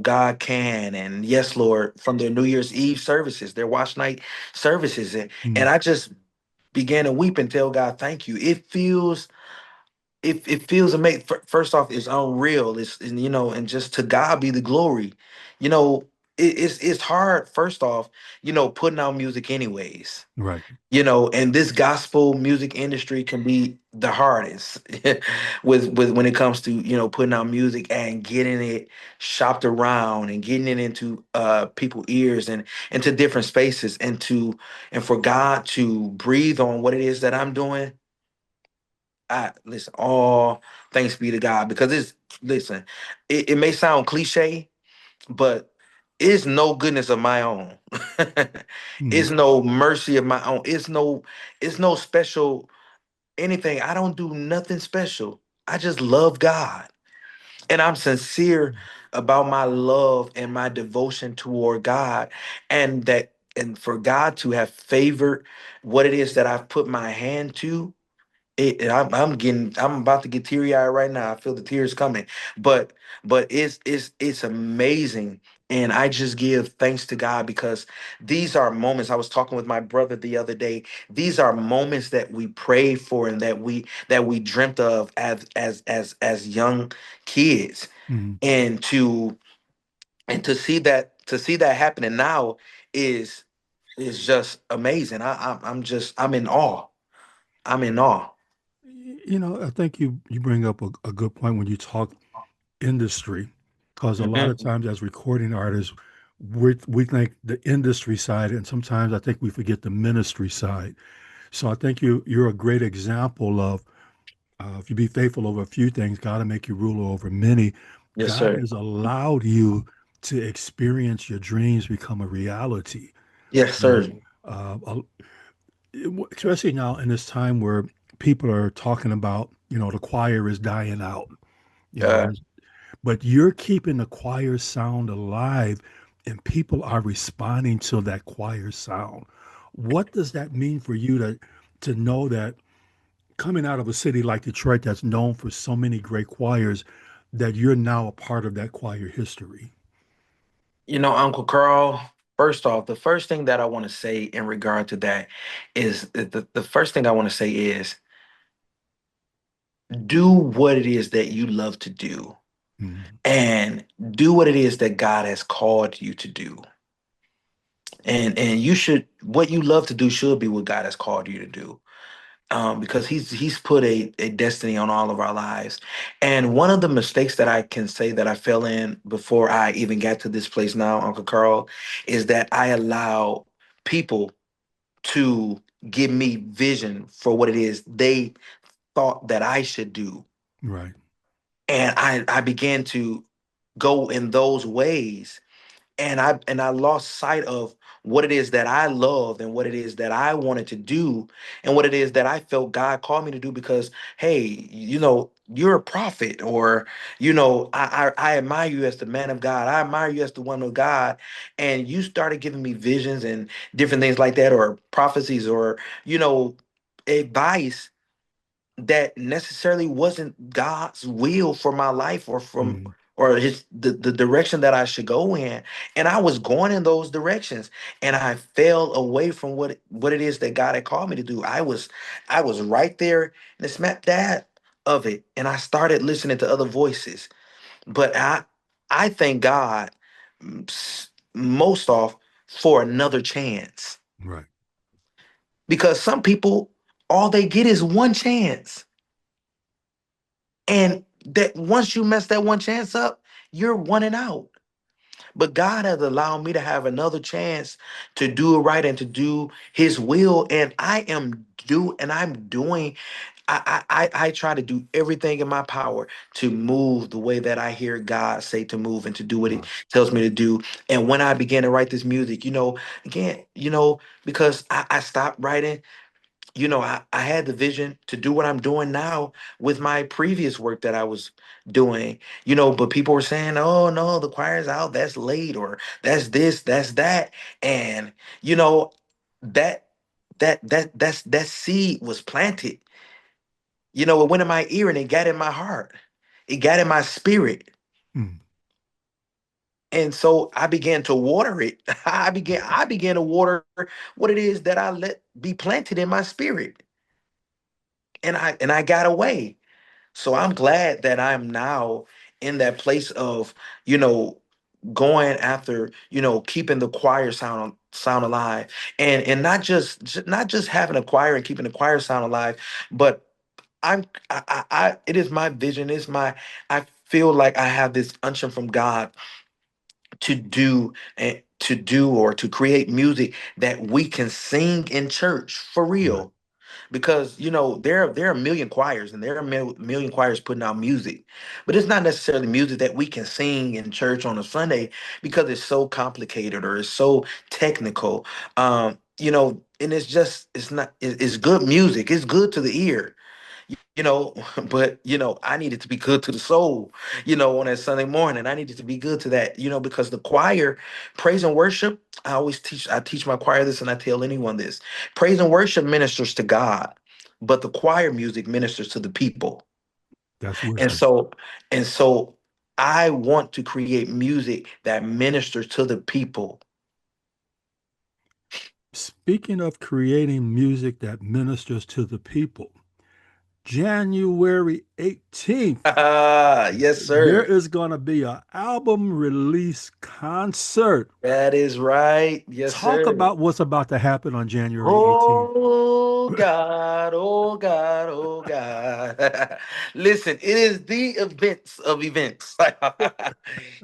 God Can and Yes, Lord from their New Year's Eve services, their watch night services. And Mm, I just began to weep and tell God, thank you. It feels amazing. First off, it's unreal. And just to God be the glory. You know, it's hard. First off, putting out music anyways. right. And this gospel music industry can be the hardest with when it comes to putting out music and getting it shopped around and getting it into people's ears and into different spaces and for God to breathe on what it is that I'm doing. I listen, all thanks be to God because listen, it may sound cliche, but it's no goodness of my own. Mm, It's no mercy of my own. It's no special anything. I don't do nothing special. I just love God. And I'm sincere about my love and my devotion toward God. And for God to have favored what it is that I've put my hand to, I'm about to get teary eyed right now. I feel the tears coming, but it's amazing, and I just give thanks to God because these are moments. I was talking with my brother the other day. These are moments that we prayed for and that we dreamt of as young kids, mm. and to see that happening now is is just amazing. I'm in awe. I'm in awe. I think you bring up a good point when you talk industry, because a lot of Mhm. times as recording artists, we think the industry side, and sometimes I think we forget the ministry side. So I think you're a great example of if you be faithful over a few things, God will make you ruler over many. Yes, God sir. has allowed you to experience your dreams become a reality. Yes, You know, sir. uh, especially now in this time where people are talking about, the choir is dying out. You know, Uh, there's, but you're keeping the choir sound alive, and people are responding to that choir sound. What does that mean for you to know that coming out of a city like Detroit that's known for so many great choirs, that you're now a part of that choir history? Uncle Carl, first off, the first thing that I want to say in regard to that is the first thing I want to say is do what it is that you love to do Mm, and do what it is that God has called you to do. And you should what you love to do should be what God has called you to do. Because he's put a destiny on all of our lives. And one of the mistakes that I can say that I fell in before I even got to this place now, Uncle Carl, is that I allow people to give me vision for what it is they thought that I should do. right. And I began to go in those ways, and I lost sight of what it is that I loved and what it is that I wanted to do and what it is that I felt God called me to do. Because hey, you're a prophet, or I admire you as the man of God. I admire you as the one of God, and you started giving me visions and different things like that, or prophecies, or advice that necessarily wasn't God's will for my life, or from Mm, or the direction that I should go in. And I was going in those directions, and I fell away from what it is that God had called me to do. I was right there in the smack dab of it, and I started listening to other voices. But I thank God, most off, for another chance, right. because some people, all they get is one chance. And that once you mess that one chance up, you're one and out. But God has allowed me to have another chance to do it right and to do His will. And I'm doing. I try to do everything in my power to move the way that I hear God say to move and to do what it Right. tells me to do. And when I began to write this music, again, because I stopped writing, I had the vision to do what I'm doing now with my previous work that I was doing, but people were saying, oh no, the choir's out, that's late, or that's this, that's that. And you know, that that seed was planted. It went in my ear and it got in my heart. It got in my spirit. Mm, And so I began to water it. I began to water what it is that I let be planted in my spirit. And I got away. So I'm glad that I'm now in that place of, you know, going after, keeping the choir sound alive, and not just having a choir and keeping the choir sound alive, but it is my vision, I feel like I have this unction from God to do or to create music that we can sing in church for right. real. Because there are a million choirs, and there are a million choirs putting out music, but it's not necessarily music that we can sing in church on a Sunday, because it's so complicated or it's so technical. And it's good music, it's good to the ear, but I need it to be good to the soul. On that Sunday morning, I need it to be good to that, because the choir, praise and worship, I teach my choir this, and I tell anyone this: praise and worship ministers to God, but the choir music ministers to the people. That's and wisdom. so and so I want to create music that ministers to the people. Speaking of creating music that ministers to the people, January 18th, Yes, there sir. is going to be an album release concert. That is right. Yes, Talk sir. about what's about to happen on January 18th. Oh God, oh God, oh God. Listen, it is the events of events.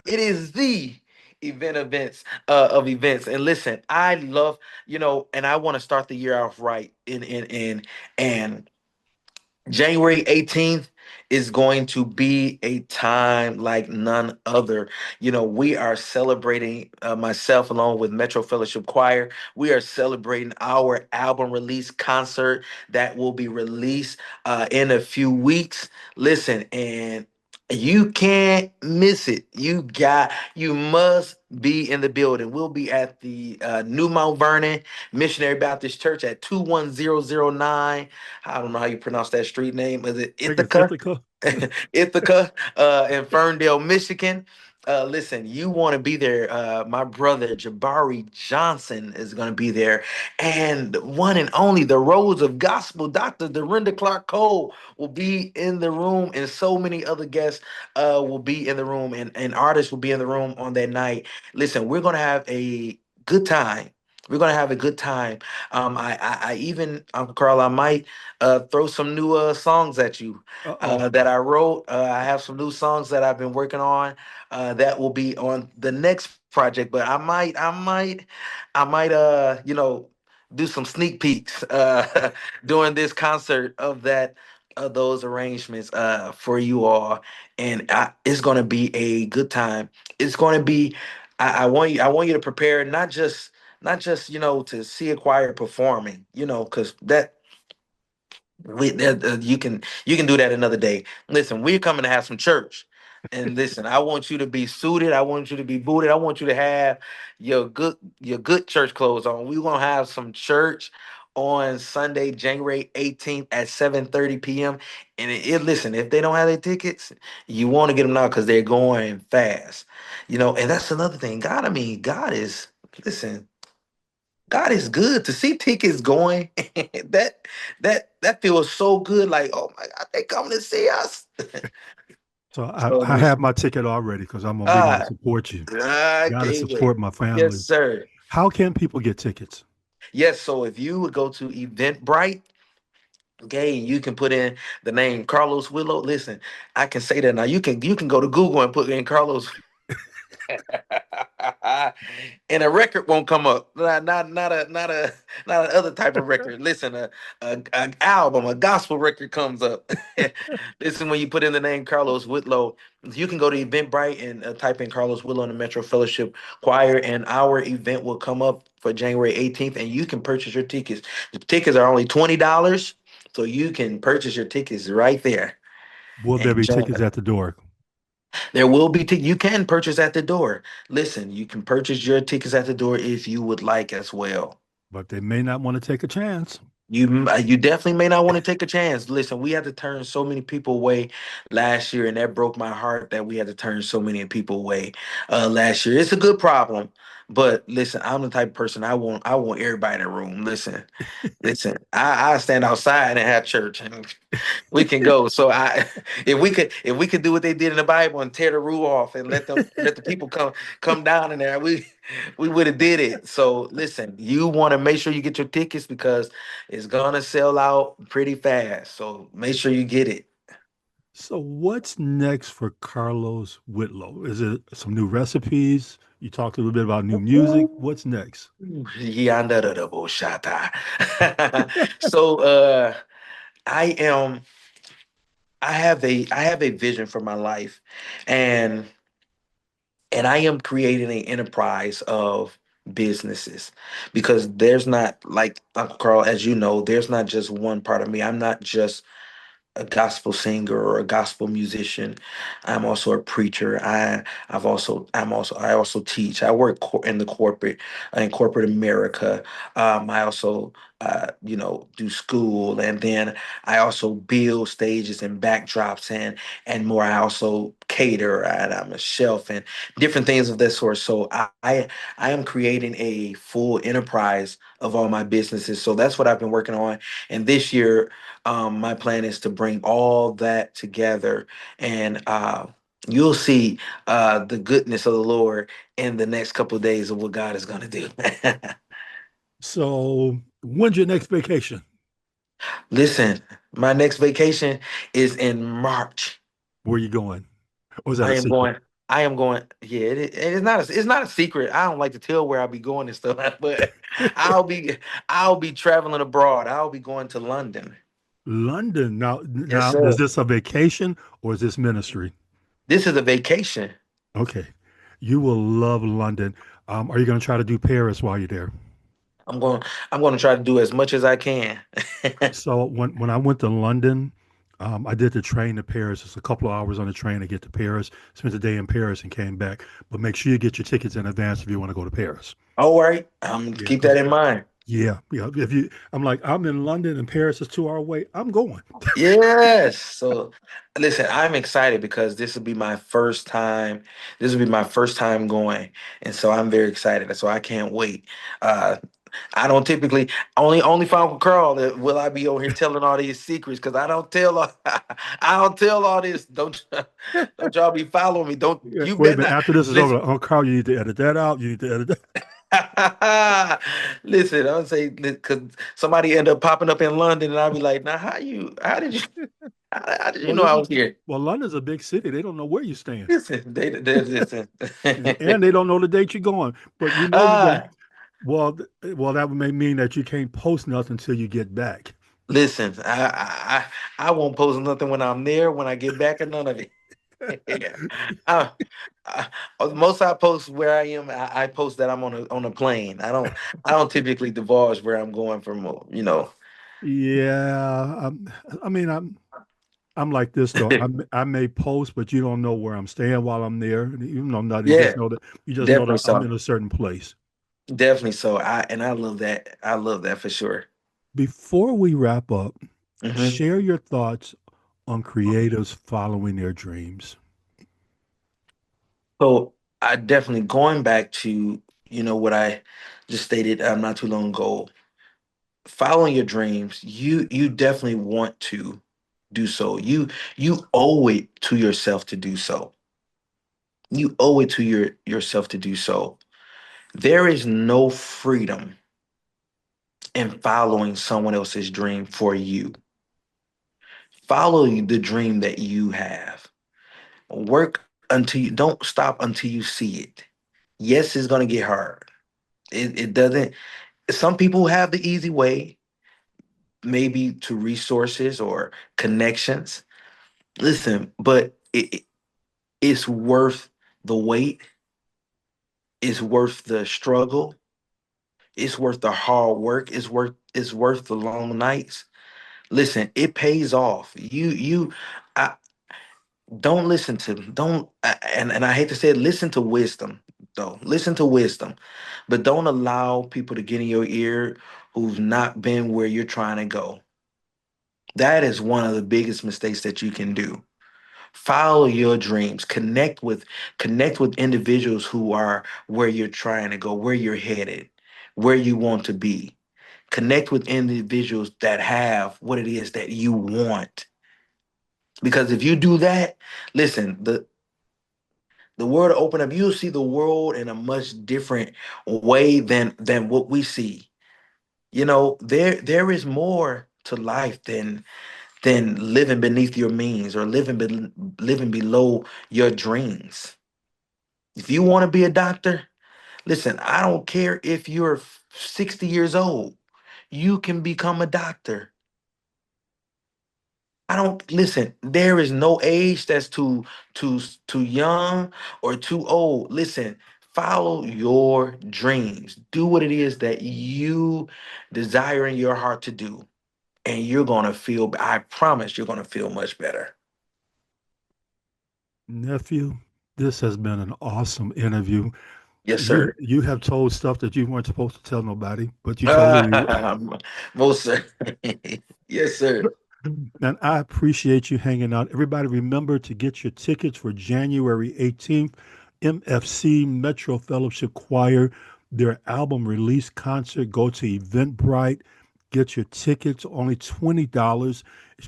It is the events of events. And listen, I love, and I want to start the year off right. And January 18th is going to be a time like none other. You know, we are celebrating, myself along with Metro Fellowship Choir. We are celebrating our album release concert that will be released in a few weeks. Listen, and you can't miss it. You must be in the building. We'll be at the New Mount Vernon Missionary Baptist Church at 21009. I don't know how you pronounce that street name. Is it I think it's Ithaca? Ithaca. Ithaca, in Ferndale, Michigan. Listen, you want to be there. My brother Jabari Johnson is going to be there, and the one and only the Rose of Gospel, Dr. Dorinda Clark Cole, will be in the room, and so many other guests will be in the room, and artists will be in the room on that night. Listen, we're going to have a good time. We're gonna have a good time. I even, Uncle Carl, I might throw some new songs at you Uh-oh. that I wrote. I have some new songs that I've been working on that will be on the next project. But I might, do some sneak peeks during this concert of those arrangements for you all, and it's going to be a good time. It's going to be. I want you to prepare not just to see a choir performing, because you can do that another day. Listen, we're coming to have some church. And listen, I want you to be suited. I want you to be booted. I want you to have your good church clothes on. We're gonna have some church on Sunday, January 18th at 7:30 p.m. And listen, if they don't have their tickets, you want to get them now because they're going fast. And that's another thing. God is listen. God is good to see tickets going. That feels so good. Like, oh my God, they coming to see us. So So I have my ticket already because I'm gonna be there to ah, support you. I Got to can't wait. support my Yes, family. sir. How can people get tickets? Yes. So if you would go to Eventbrite, okay, you can put in the name Carlos Whitlow. Listen, I can say that now. You can go to Google and put in Carlos and a record won't come up. Not a other type of record. Listen, a album, a gospel record comes up. Listen, when you put in the name Carlos Whitlow, you can go to Eventbrite and type in Carlos Whitlow in the Metro Fellowship Choir, and our event will come up for January 18th, and you can purchase your tickets. The tickets are only $20, so you can purchase your tickets right there Will there and be join. tickets at the door? There will be you can purchase at the door. Listen, you can purchase your tickets at the door if you would like as well. But they may not want to take a chance. You definitely may not want to take a chance. Listen, we had to turn so many people away last year, and that broke my heart that we had to turn so many people away last year. It's a good problem, but listen, I'm the type of person I want everybody in the room. Listen, I stand outside and have church, and we can go. So if we could do what they did in the Bible and tear the roof off and let the people come down in there, we would have did it. So listen, you want to make sure you get your tickets because it's gonna sell out pretty fast. So make sure you get it. So what's next for Carlos Whitlow? Is it some new recipes? You talked a little bit about new music. What's next? Yanda da da bo shata. So I am I have a vision for my life, and I am creating an enterprise of businesses because there's not, like Uncle Carl, as you know, there's not just one part of me. I'm not just a gospel singer or a gospel musician. I'm also a preacher. I also teach. I work in the corporate America. I also do school, and then I also build stages and backdrops and more. I also cater, and I'm a chef and different things of that sort. So I am creating a full enterprise of all my businesses. So that's what I've been working on. And this year, my plan is to bring all that together, and you'll see the goodness of the Lord in the next couple of days of what God is going to do. So when's your next vacation? Listen, my next vacation is in March. Where are you going? Or is that I a am secret? going. I am going. Yeah, it's not a secret. I don't like to tell where I'll be going and stuff, but I'll be I'll be traveling abroad. I'll be going to London. London. Now, Yes, now, is sir. this a vacation or is this ministry? This is a vacation. Okay. You will love London. Are you going to try to do Paris while you're there? I'm going. I'm going to try to do as much as I can. So when I went to London, I did the train to Paris. It's a couple of hours on the train to get to Paris. Spent the day in Paris and came back. But make sure you get your tickets in advance if you want to go to Paris. All right. Yeah, Keep that because in mind. yeah. If you, I'm like, I'm in London and Paris is 2 hour away. I'm going. Yes. So, listen, I'm excited because this will be my first time. This will be my first time going, and so I'm very excited. So I can't wait. Uh, I don't typically only find with Carl that will I be over here telling all these secrets because I don't tell all, I don't tell all this. Don't y'all be following me. Don't Yeah, you wait a better minute. not After this is over, listen. oh Carl, you need to edit that out. You need to edit that. Listen, I'm saying because somebody end up popping up in London and I'll be like, now how did you how did you Well, know I listen. was here? Well, London's a big city. They don't know where you're staying, Listen, they listen. and they don't know the date you're going. But you know you're going. ah, Well, that may mean that you can't post nothing until you get back. listen, I won't post nothing when I'm there. When I get back, or none of it. Yeah. I, most I post where I am. I post that I'm on a plane. I don't typically divulge where I'm going from. Yeah, I mean, I'm like this though. I may post, but you don't know where I'm staying while I'm there. You know nothing. Yeah, You just know definitely that I'm so. in a certain place. Definitely so. I love that. I love that for sure. Before we wrap up, Hmm. share your thoughts on creatives following their dreams. So I definitely going back to what I just stated not too long ago. Following your dreams, you definitely want to do so. You owe it to yourself to do so. You owe it to yourself to do so. There is no freedom in following someone else's dream for you. Follow the dream that you have. Work until you don't stop until you see it. Yes, it's gonna get hard. It doesn't. Some people have the easy way, maybe to resources or connections. Listen, but it's worth the wait. It's worth the struggle. It's worth the hard work. It's worth the long nights. Listen, it pays off. I don't listen to don't and I hate to say it, listen to wisdom though. Listen to wisdom, but don't allow people to get in your ear who've not been where you're trying to go. That is one of the biggest mistakes that you can do. Follow your dreams. Connect with individuals who are where you're trying to go, where you're headed, where you want to be. Connect with individuals that have what it is that you want. Because if you do that, listen, the world will open up. You'll see the world in a much different way than what we see. There is more to life than living beneath your means or living below your dreams. If you want to be a doctor, listen, I don't care if you're 60 years old. You can become a doctor. I don't listen. There is no age that's too young or too old. Listen, follow your dreams. Do what it is that you desire in your heart to do, and you're gonna feel. I promise, you're gonna feel much better. Nephew, this has been an awesome interview. Yes, You sir. you have told stuff that you weren't supposed to tell nobody, but you told it anyway. Most sir. Yes, sir. And I appreciate you hanging out. Everybody, remember to get your tickets for January 18th, MFC Metro Fellowship Choir, their album release concert. Go to Eventbrite, get your tickets, only $20.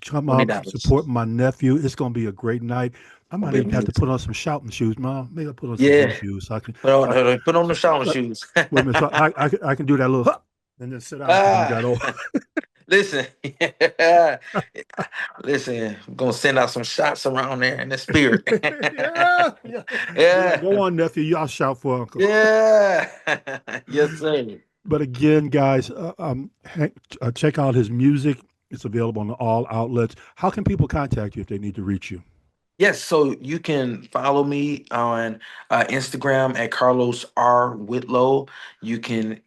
Come out, $20. support my nephew. It's going to be a great night. I Gonna might be even have to put amazing. on some shouting shoes, Mom. Maybe I'll put on some Yeah. good shoes. So I can, Put I, on, put on the showering uh, shoes. wait a minute, so I can do that little, and then sit down because I'm ah, that old. listen. Listen, I'm gonna send out some shots around there in the spirit. Yeah, yeah, yeah. Yeah. Go on, nephew. Y'all shout for Uncle. Yeah. Yes, sir. But again, guys, check out his music. It's available on all outlets. How can people contact you if they need to reach you? Yes, so you can follow me on Instagram at Carlos R. Whitlow. You can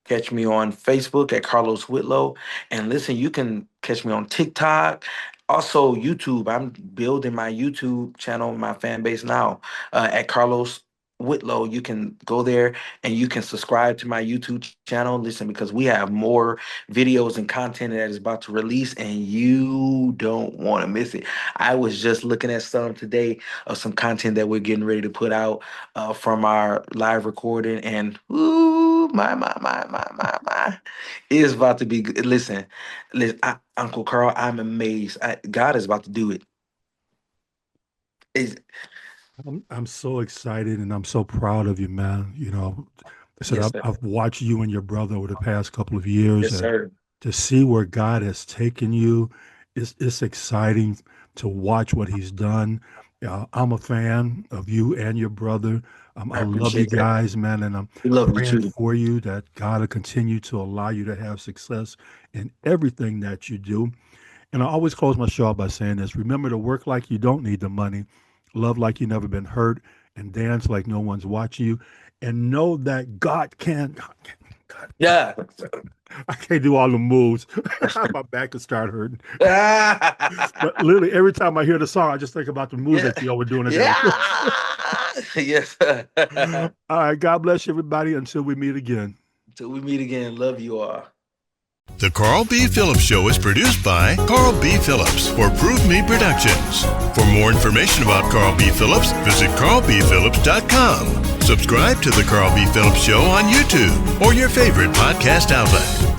catch me on Facebook at Carlos Whitlow. And listen, you can catch me on TikTok. Also, YouTube. I'm building my YouTube channel, my fan base now at Carlos Whitlow. You can go there and you can subscribe to my YouTube channel. Listen, because we have more videos and content that is about to release, and you don't want to miss it. I was just looking at some today of some content that we're getting ready to put out from our live recording, and ooh, my, it is about to be good. Listen, Uncle Carl, I'm amazed. God is about to do it. It's, I'm so excited and I'm so proud of you, man. I said yes, I've, sir. I've watched you and your brother over the past couple of years, Yes, and sir. to see where God has taken you, it's exciting to watch what He's done. I'm a fan of you and your brother. I I love you appreciate that. guys, man, and I'm We love you praying too. for you that God will continue to allow you to have success in everything that you do. And I always close my show out by saying this: remember to work like you don't need the money, love like you never been hurt, and dance like no one's watching you. And know that God can. God, Yeah. I can't do all the moves. My back will start hurting. But literally, every time I hear the song, I just think about the moves Yeah. that y'all were doing at that Yeah. Yes. All right. God bless you, everybody. Until we meet again. Till we meet again. Love you all. The Carl B. Phillips Show is produced by Carl B. Phillips for Prove Me Productions. For more information about Carl B. Phillips, visit carlbphillips.com. Subscribe to The Carl B. Phillips Show on YouTube or your favorite podcast outlet.